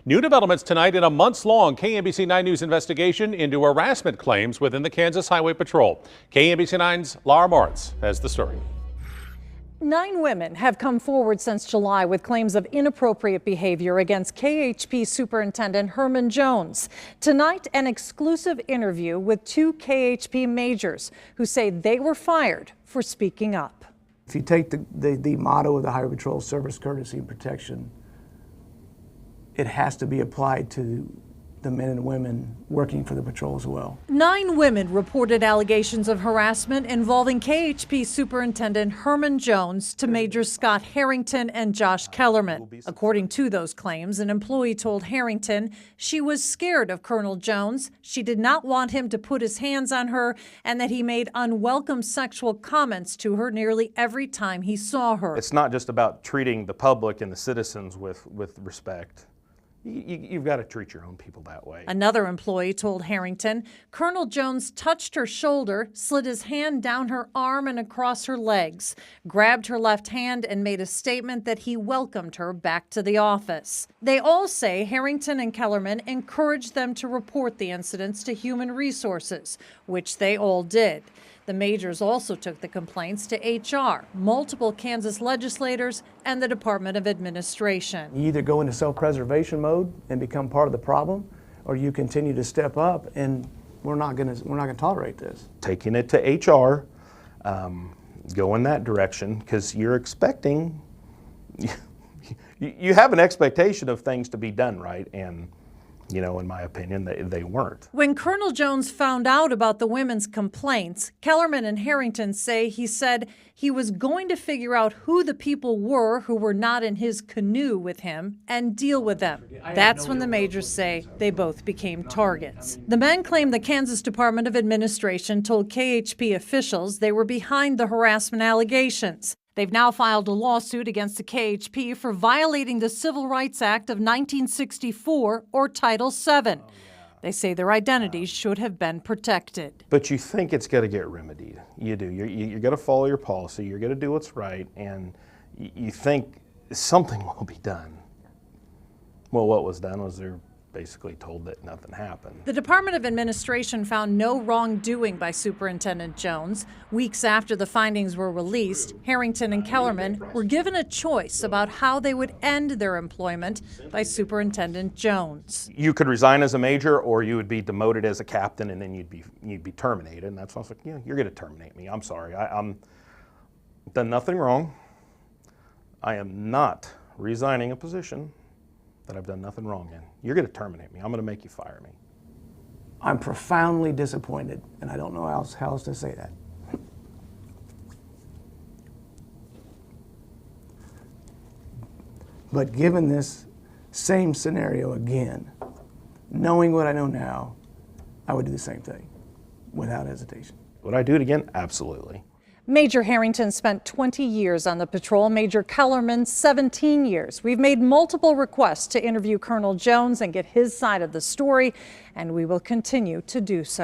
New developments tonight in a months-long KMBC 9 News investigation into harassment claims within the Kansas Highway Patrol. KMBC 9's Laura Moritz has the story. 9 women have come forward since July with claims of inappropriate behavior against KHP Superintendent Herman Jones. Tonight, an exclusive interview with 2 KHP majors who say they were fired for speaking up. If you take the motto of the Highway Patrol, service, courtesy, and protection, it has to be applied to the men and women working for the patrol as well. 9 women reported allegations of harassment involving KHP Superintendent Herman Jones to Majors Scott Harrington and Josh Kellerman. According to those claims, an employee told Harrington she was scared of Colonel Jones, she did not want him to put his hands on her, and that he made unwelcome sexual comments to her nearly every time he saw her. It's not just about treating the public and the citizens with respect. You've got to treat your own people that way. Another employee told Harrington Colonel Jones touched her shoulder, slid his hand down her arm and across her legs, grabbed her left hand and made a statement that he welcomed her back to the office. They all say Harrington and Kellerman encouraged them to report the incidents to Human Resources, which they all did. The majors also took the complaints to HR, multiple Kansas legislators, and the Department of Administration. You either go into self-preservation mode and become part of the problem, or you continue to step up, and we're not going to tolerate this. Taking it to HR, go in that direction, because you're expecting, you have an expectation of things to be done right, and you know, in my opinion, they weren't. When Colonel Jones found out about the women's complaints, Kellerman and Harrington say he said he was going to figure out who the people were who were not in his canoe with him and deal with them. That's when the majors say they both became targets. The men claim the Kansas Department of Administration told KHP officials they were behind the harassment allegations. They've now filed a lawsuit against the KHP for violating the Civil Rights Act of 1964 or Title VII. They say their identities should have been protected. But you think it's got to get remedied. You do. You're going to follow your policy. You're going to do what's right, and you think something will be done. Well, what was done was they're basically told that nothing happened. The Department of Administration found no wrongdoing by Superintendent Jones. Weeks after the findings were released, Harrington and Kellerman were given a choice about how they would end their employment by Superintendent Jones. You could resign as a major, or you would be demoted as a captain, and then you'd be terminated. And that's why I was like, yeah, you're going to terminate me. I'm sorry. I'm done nothing wrong. I am not resigning a position that I've done nothing wrong in. You're going to terminate me. I'm going to make you fire me. I'm profoundly disappointed, and I don't know how else to say that. But given this same scenario again, knowing what I know now, I would do the same thing without hesitation. Would I do it again? Absolutely. Major Harrington spent 20 years on the patrol, Major Kellerman 17 years. We've made multiple requests to interview Colonel Jones and get his side of the story, and we will continue to do so.